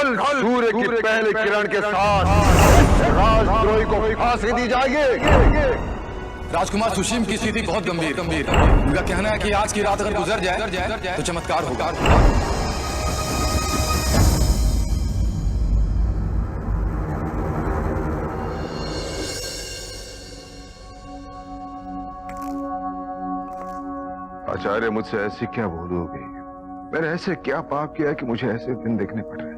कल सूर्य की पहले किरण के साथ राजद्रोही को फांसी दी जाएगी। राजकुमार सुशीम की स्थिति बहुत गंभीर। उनका कहना है कि आज की रात अगर गुजर जाए तो चमत्कार होगा। आचार्य, मुझसे ऐसी क्या भूल हो गई? मैंने ऐसे क्या पाप किया कि मुझे ऐसे दिन देखने पड़ रहे हैं?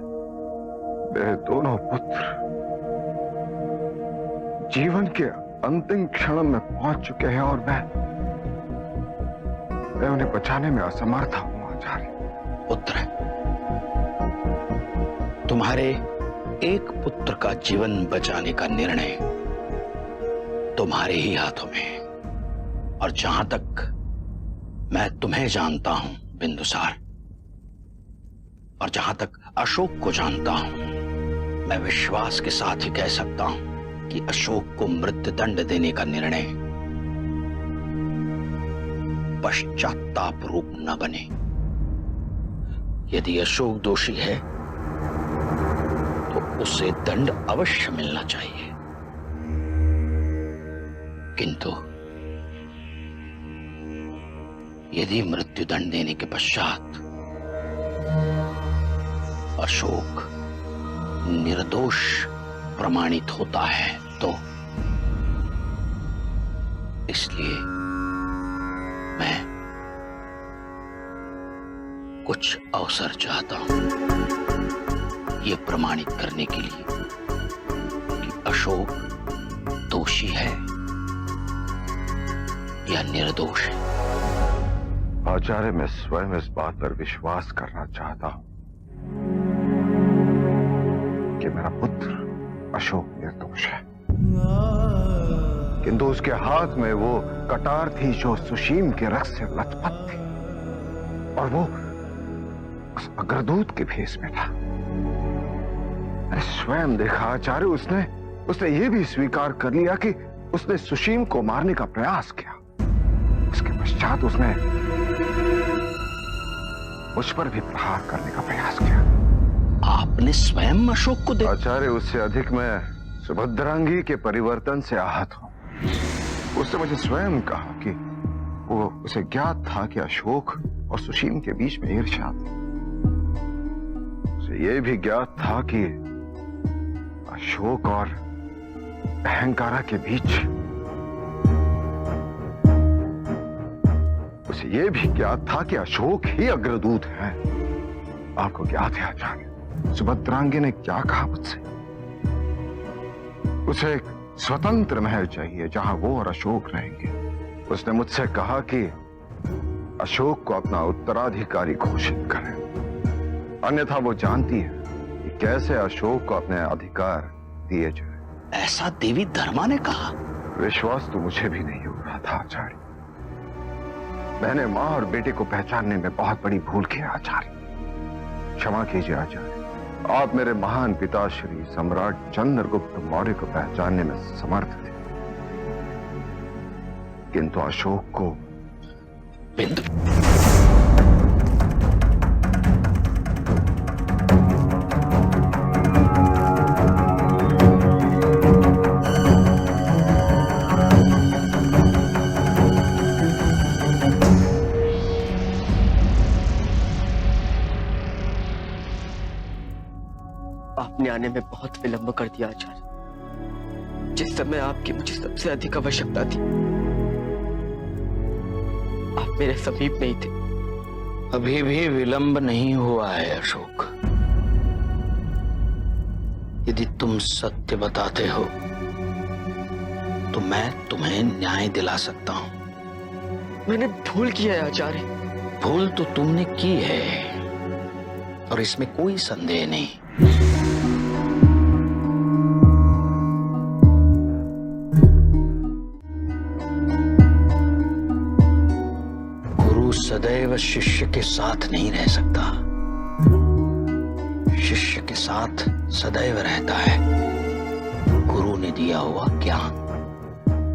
मेरे दोनों पुत्र जीवन के अंतिम क्षण में पहुंच चुके हैं और मैं उन्हें बचाने में असमर्थ हूं। आचार्य पुत्र, तुम्हारे एक पुत्र का जीवन बचाने का निर्णय तुम्हारे ही हाथों में है। और जहां तक मैं तुम्हें जानता हूं बिंदुसार, और जहां तक अशोक को जानता हूं, मैं विश्वास के साथ ही कह सकता हूं कि अशोक को मृत्युदंड देने का निर्णय पश्चाताप रूप न बने। यदि अशोक दोषी है तो उसे दंड अवश्य मिलना चाहिए, किंतु यदि मृत्युदंड देने के पश्चात अशोक निर्दोष प्रमाणित होता है तो इसलिए मैं कुछ अवसर चाहता हूं यह प्रमाणित करने के लिए कि अशोक दोषी है या निर्दोष है। आचार्य, मैं स्वयं इस बात पर विश्वास करना चाहता हूं कि मेरा पुत्र अशोक निर्दोष है, किंतु उसके हाथ में वो कटार थी जो सुशीम के रक्त से लथपथ थी, और वो उस अग्रदूत के भेष में था। मैंने स्वयं देखा आचार्य, उसने ये भी स्वीकार कर लिया कि उसने सुशीम को मारने का प्रयास किया। उसके पश्चात उसने मुझ पर भी प्रहार करने का प्रयास किया। आपने स्वयं अशोक को देखा? आचार्य, उससे अधिक मैं सुभद्रांगी के परिवर्तन से आहत हूं। उसने मुझे स्वयं कहा कि उसे ज्ञात था कि अशोक और सुशीम के बीच में ईर्ष्या थी। उसे यह भी ज्ञात था कि अशोक और अहंकारा के बीच, उसे यह भी ज्ञात था कि अशोक ही अग्रदूत है। आपको ज्ञात है आचार्य, सुभद्रांगी ने क्या कहा मुझसे? उसे एक स्वतंत्र महल चाहिए जहां वो और अशोक रहेंगे। उसने मुझसे कहा कि अशोक को अपना उत्तराधिकारी घोषित करें, अन्यथा वो जानती है कि कैसे अशोक को अपने अधिकार दिए जाए। ऐसा देवी धर्मा ने कहा? विश्वास तो मुझे भी नहीं हो रहा था आचार्य। मैंने मां और बेटे को पहचानने में बहुत बड़ी भूल की आचार्य। क्षमा कीजिए आचार्य। आप मेरे महान पिता श्री सम्राट चंद्रगुप्त मौर्य को पहचानने में समर्थ थे, किंतु अशोक को बिंदु। आपने आने में बहुत विलंब कर दिया आचार्य। जिस समय आपकी मुझे सबसे अधिक आवश्यकता थी, आप मेरे समीप नहीं थे। अभी भी विलंब नहीं हुआ है अशोक। यदि तुम सत्य बताते हो तो मैं तुम्हें न्याय दिला सकता हूं। मैंने भूल किया है आचार्य। भूल तो तुमने की है और इसमें कोई संदेह नहीं। गुरु सदैव शिष्य के साथ नहीं रह सकता, शिष्य के साथ सदैव रहता है गुरु ने दिया हुआ ज्ञान।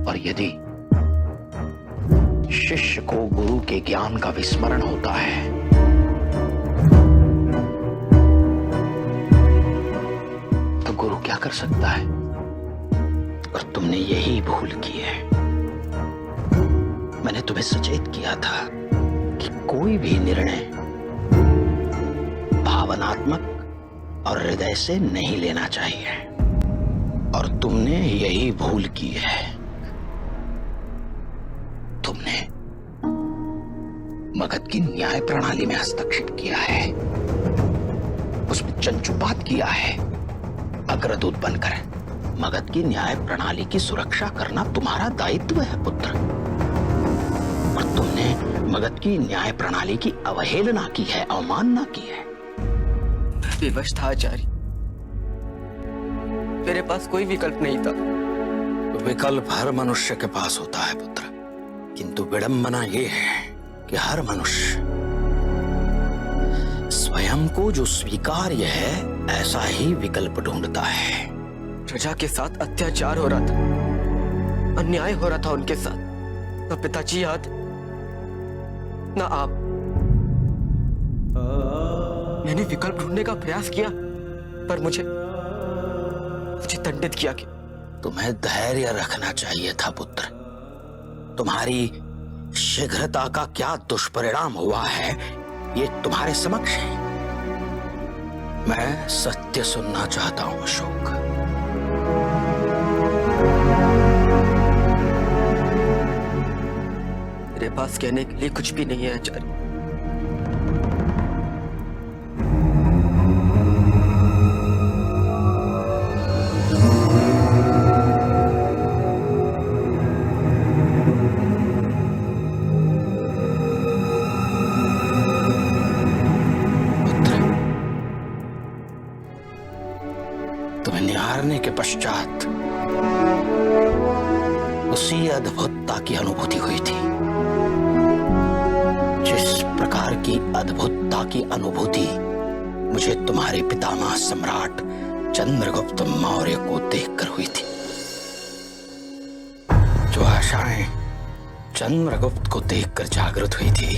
और यदि शिष्य को गुरु के ज्ञान का विस्मरण होता है क्या कर सकता है, और तुमने यही भूल की है। मैंने तुम्हें सचेत किया था कि कोई भी निर्णय भावनात्मक और हृदय से नहीं लेना चाहिए, और तुमने यही भूल की है। तुमने मगध की न्याय प्रणाली में हस्तक्षेप किया है, उसमें चंचुपात किया है। अग्रदूत बनकर मगध की न्याय प्रणाली की सुरक्षा करना तुम्हारा दायित्व है पुत्र, और तुमने मगध की न्याय प्रणाली की अवहेलना की है, अवमानना की है। विवश था आचार्य, मेरे पास कोई विकल्प नहीं था। विकल्प हर मनुष्य के पास होता है पुत्र, किंतु विडंबना यह है कि हर मनुष्य स्वयं को जो स्वीकार्य है ऐसा ही विकल्प ढूंढता है। प्रजा के साथ अत्याचार हो रहा था, अन्याय हो रहा था उनके साथ। न पिताजी याद, न आप। मैंने विकल्प ढूंढने का प्रयास किया, पर मुझे दंडित किया गया। तुम्हें धैर्य रखना चाहिए था पुत्र। तुम्हारी शीघ्रता का क्या दुष्परिणाम हुआ है ये तुम्हारे समक्ष है। मैं सत्य सुनना चाहता हूं अशोक। मेरे पास कहने के लिए कुछ भी नहीं है आचार्य। निहारने के पश्चात उसी अद्भुतता की अनुभूति हुई थी, जिस प्रकार की अद्भुतता की अनुभूति मुझे तुम्हारे पितामह सम्राट चंद्रगुप्त मौर्य को देखकर हुई थी। जो आशाएं चंद्रगुप्त को देखकर जागृत हुई थी,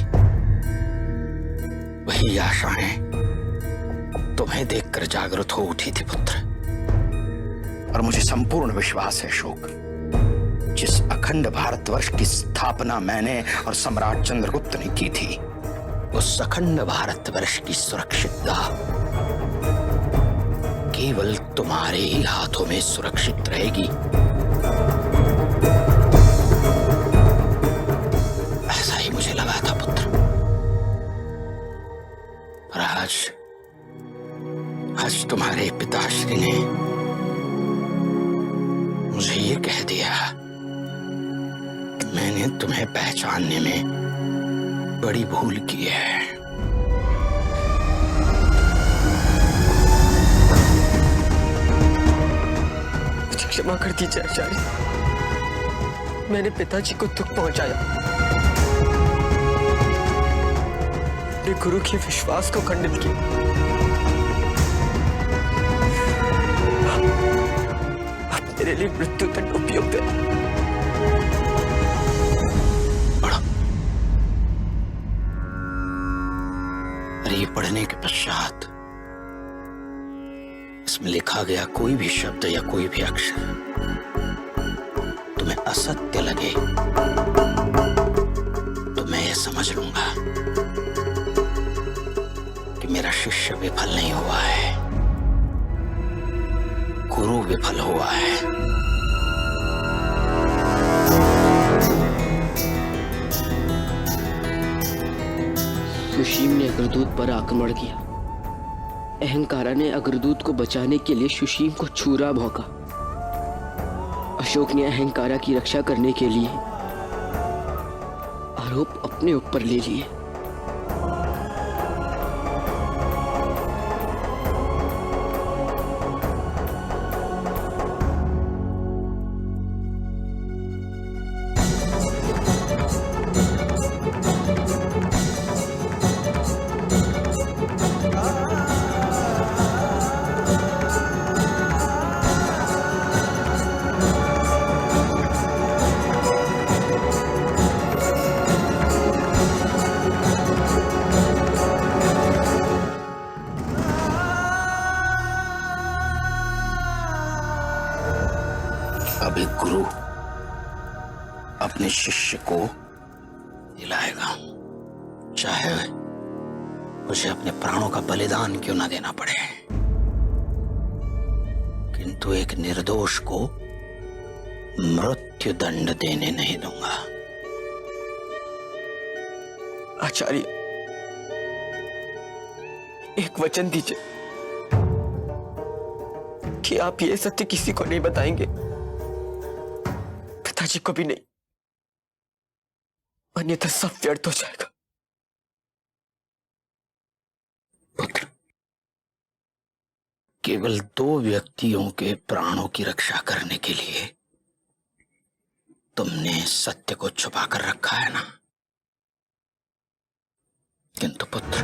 वही आशाएं तुम्हें देखकर जागृत हो उठी थी पुत्र। और मुझे संपूर्ण विश्वास है अशोक, जिस अखंड भारतवर्ष की स्थापना मैंने और सम्राट चंद्रगुप्त ने की थी, उस अखंड भारतवर्ष की सुरक्षितता केवल तुम्हारे ही हाथों में सुरक्षित रहेगी। ऐसा ही मुझे लगा था पुत्र। पर आज तुम्हारे पिताश्री ने मुझे ये कह दिया कि मैंने तुम्हें पहचानने में बड़ी भूल की है। मुझे क्षमा कर दीजिए आचार्य, मैंने पिताजी को दुख पहुंचाया, अपने गुरु के विश्वास को खंडित किया। मेरे लिए मृत्यु तक उपयुक्त है। अरे ये पढ़ने के पश्चात इसमें लिखा गया कोई भी शब्द या कोई भी अक्षर तुम्हें असत्य लगे तो मैं ये समझ लूंगा कि मेरा शिष्य विफल नहीं हुआ है, गुरु विफल हुआ है। सुशीम ने अग्रदूत पर आक्रमण किया। अहंकारा ने अग्रदूत को बचाने के लिए सुशीम को छुरा भौंका। अशोक ने अहंकारा की रक्षा करने के लिए आरोप अपने ऊपर ले लिए। गुरु अपने शिष्य को दिलाएगा, चाहे उसे अपने प्राणों का बलिदान क्यों ना देना पड़े, किंतु एक निर्दोष को मृत्यु दंड देने नहीं दूंगा। आचार्य, एक वचन दीजिए कि आप ये सत्य किसी को नहीं बताएंगे, पिताजी को भी नहीं, अन्यथा सब व्यर्थ हो जाएगा। पुत्र, केवल 2 व्यक्तियों के प्राणों की रक्षा करने के लिए तुमने सत्य को छुपा कर रखा है ना? किंतु पुत्र,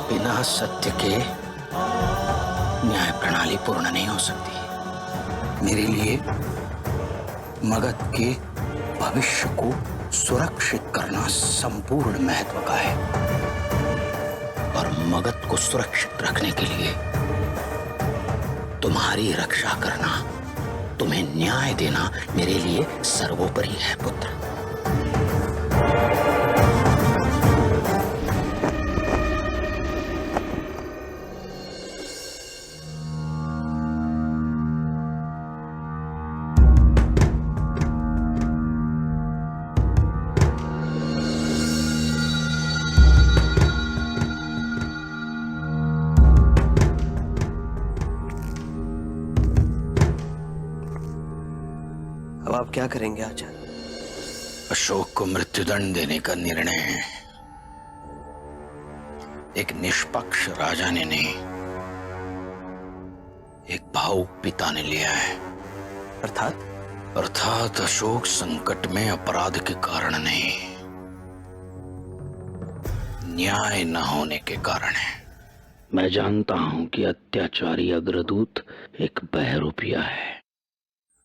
बिना सत्य के न्याय प्रणाली पूर्ण नहीं हो सकती। मेरे लिए मगध के भविष्य को सुरक्षित करना संपूर्ण महत्व का है, और मगध को सुरक्षित रखने के लिए तुम्हारी रक्षा करना, तुम्हें न्याय देना मेरे लिए सर्वोपरि है पुत्र। अब आप क्या करेंगे आचार्य? अशोक को मृत्युदंड देने का निर्णय एक निष्पक्ष राजा ने नहीं, एक भावुक पिता ने लिया है। अर्थात अशोक संकट में अपराध के कारण नहीं, न्याय न होने के कारण है। मैं जानता हूं कि अत्याचारी अग्रदूत एक बहरूपिया है,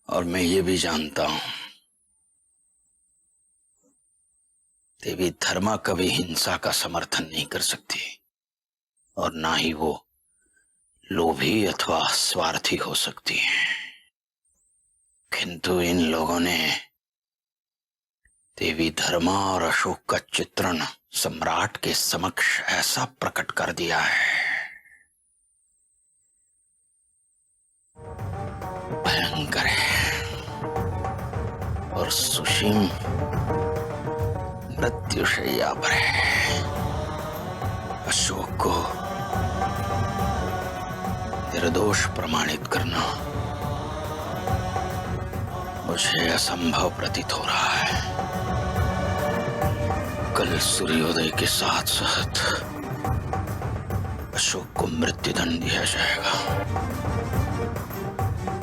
और मैं ये भी जानता हूं देवी धर्मा कभी हिंसा का समर्थन नहीं कर सकती, और ना ही वो लोभी अथवा स्वार्थी हो सकती है। किंतु इन लोगों ने देवी धर्मा और अशोक का चित्रण सम्राट के समक्ष ऐसा प्रकट कर दिया है, भयंकर है। और सुशीम मृत्युशैया पर है। अशोक को निर्दोष प्रमाणित करना मुझे असंभव प्रतीत हो रहा है। कल सूर्योदय के साथ साथ अशोक को मृत्युदंड दिया जाएगा,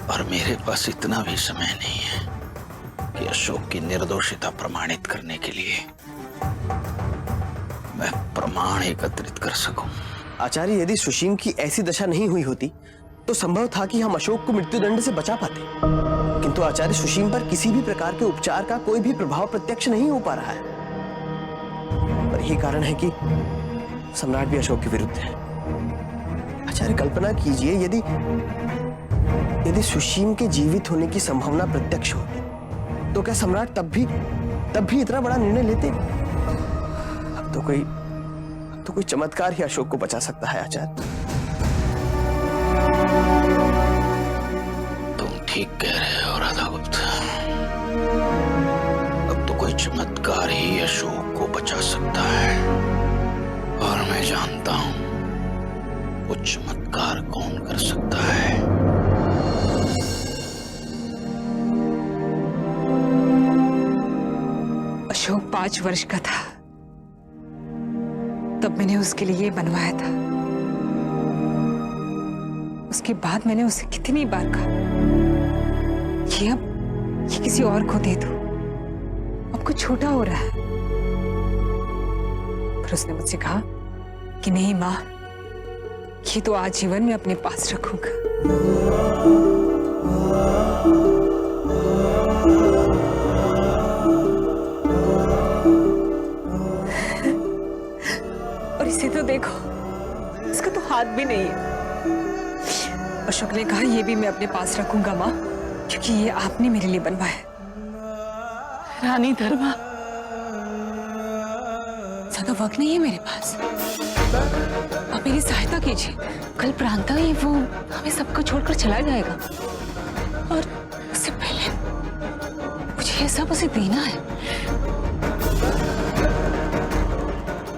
और मेरे पास इतना भी समय नहीं है कि अशोक की निर्दोषिता प्रमाणित करने के लिए मैं प्रमाण एकत्रित कर सकूं। आचार्य, यदि सुशीम की ऐसी दशा नहीं हुई होती तो संभव था कि हम अशोक को मृत्युदंड से बचा पाते, किंतु आचार्य, सुशीम पर किसी भी प्रकार के उपचार का कोई भी प्रभाव प्रत्यक्ष नहीं हो पा रहा है, और यही कारण है कि सम्राट भी अशोक के विरुद्ध है। आचार्य, कल्पना कीजिए, यदि सुशीम के जीवित होने की संभावना प्रत्यक्ष होती तो क्या सम्राट तब भी इतना बड़ा निर्णय लेते? अब तो कोई चमत्कार ही अशोक को बचा सकता है आचार्य। तुम ठीक कह रहे हो राधागुप्त। अब तो कोई चमत्कार ही अशोक को बचा सकता है, और मैं जानता हूं वो चमत्कार कौन कर सकता है। अशोक 5 वर्ष का था तब मैंने उसके लिए ये बनवाया था। उसके बाद मैंने उसे कितनी बार कहा ये किसी और को दे दो, अब कुछ छोटा हो रहा है, पर उसने मुझसे कहा कि नहीं मां, ये तो आजीवन में अपने पास रखूंगा। और इसे तो देखो, इसका तो हाथ भी नहीं है। अशोक ने कहा ये भी मैं अपने पास रखूंगा मां, क्योंकि ये आपने मेरे लिए बनवाया। रानी धर्मा, ज्यादा वक्त नहीं है मेरे पास, आप मेरी सहायता कीजिए। कल प्रांता ही वो हमें सबको छोड़कर चला जाएगा और उससे पहले मुझे ये सब उसे देना है।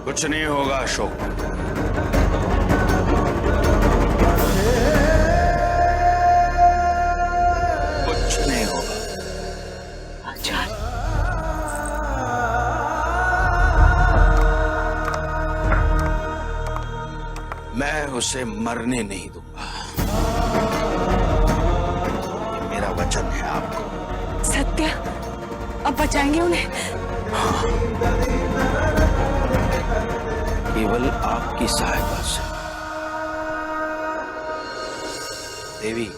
कुछ नहीं होगा अशोक। कुछ नहीं होगा। आचार्य, मैं उसे मरने नहीं दूंगा। ये मेरा वचन है आपको। सत्य, अब बचाएंगे उन्हें? केवल आपकी सहायता से। देवी,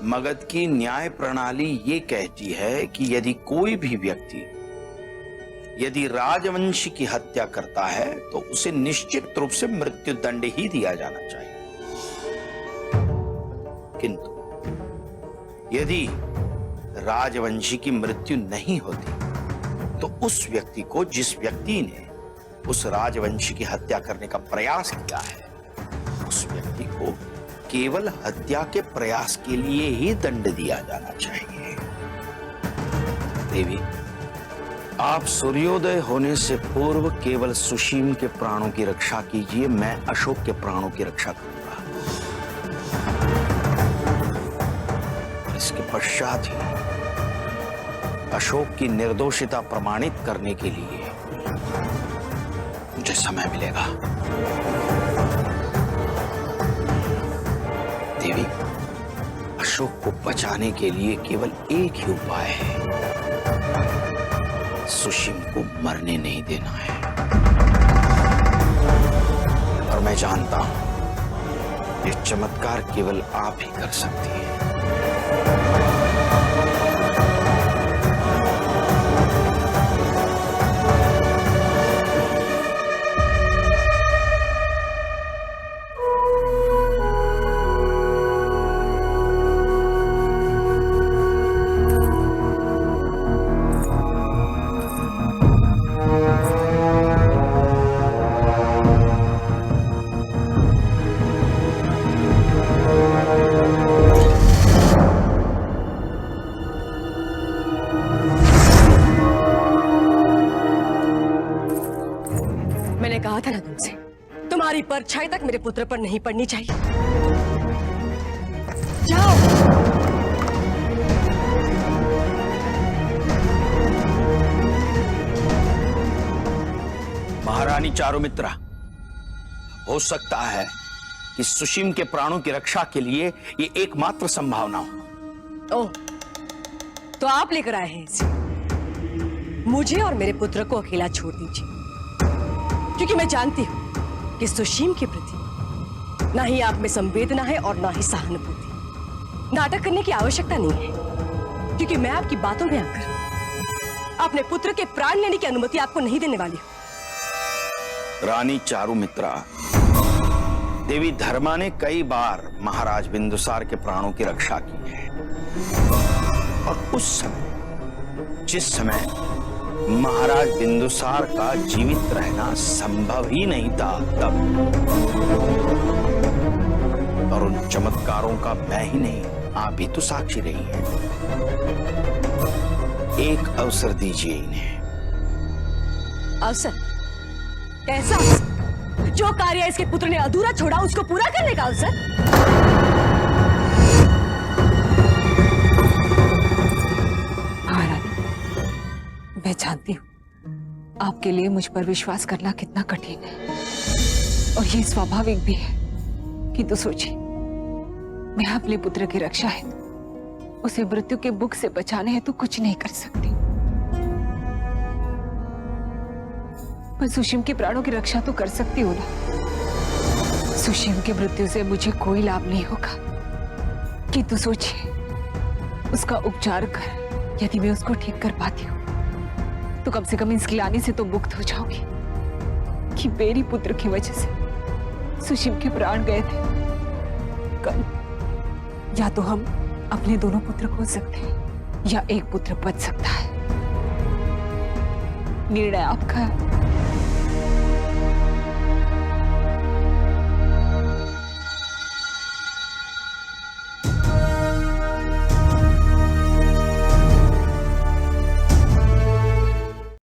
मगध की न्याय प्रणाली ये कहती है कि यदि कोई भी व्यक्ति यदि राजवंश की हत्या करता है तो उसे निश्चित रूप से मृत्यु दंड ही दिया जाना चाहिए। किंतु यदि राजवंशी की मृत्यु नहीं होती तो उस व्यक्ति को, जिस व्यक्ति ने उस राजवंशी की हत्या करने का प्रयास किया है, उस व्यक्ति को केवल हत्या के प्रयास के लिए ही दंड दिया जाना चाहिए। देवी, आप सूर्योदय होने से पूर्व केवल सुशीम के प्राणों की रक्षा कीजिए। मैं अशोक के प्राणों की रक्षा करूंगा। इसके पश्चात ही अशोक की निर्दोषिता प्रमाणित करने के लिए मुझे समय मिलेगा। देवी, अशोक को बचाने के लिए केवल एक ही उपाय है, सुशीम को मरने नहीं देना है। और मैं जानता हूं ये चमत्कार केवल आप ही कर सकती हैं। मैंने कहा था ना तुमसे, तुम्हारी परछाई तक मेरे पुत्र पर नहीं पड़नी चाहिए। जाओ। महारानी चारुमित्रा, हो सकता है कि सुशीम के प्राणों की रक्षा के लिए ये एकमात्र संभावना हो। ओह, तो आप लेकर आए हैं इसे। मुझे और मेरे पुत्र को अकेला छोड़ दीजिए, क्योंकि मैं जानती हूं कि सुशीम के प्रति ना ही आप में संवेदना है और ना ही सहानुभूति। नाटक करने की आवश्यकता नहीं है, क्योंकि मैं आपकी बातों में आकर अपने पुत्र के प्राण लेने की अनुमति आपको नहीं देने वाली हूं। रानी चारुमित्रा, देवी धर्मा ने कई बार महाराज बिंदुसार के प्राणों की रक्षा की है, और उस समय, जिस समय महाराज बिंदुसार का जीवित रहना संभव ही नहीं था, तब और उन चमत्कारों का मैं ही नहीं, आप भी तो साक्षी रही हैं। एक अवसर दीजिए इन्हें। अवसर? कैसा अवसर? जो कार्य इसके पुत्र ने अधूरा छोड़ा उसको पूरा करने का अवसर? मैं जानती हूँ आपके लिए मुझ पर विश्वास करना कितना कठिन है, और ये स्वाभाविक भी है। किंतु सोचिए, मैं अपने पुत्र की रक्षा है, उसे मृत्यु के मुख से बचाने है तो कुछ नहीं कर सकती। मैं सुशीम के प्राणों की रक्षा तो कर सकती हूँ ना। सुशीम की मृत्यु से मुझे कोई लाभ नहीं होगा, किंतु सोचिए, उसका उपचार कर यदि मैं उसको ठीक कर पाती हूँ तो कम से कम इस ग्लानि से तो मुक्त हो जाओगी कि मेरी पुत्र की वजह से सुशीम के प्राण गए थे। कल या तो हम अपने दोनों पुत्र खो सकते हैं या एक पुत्र बच सकता है। निर्णय आपका है।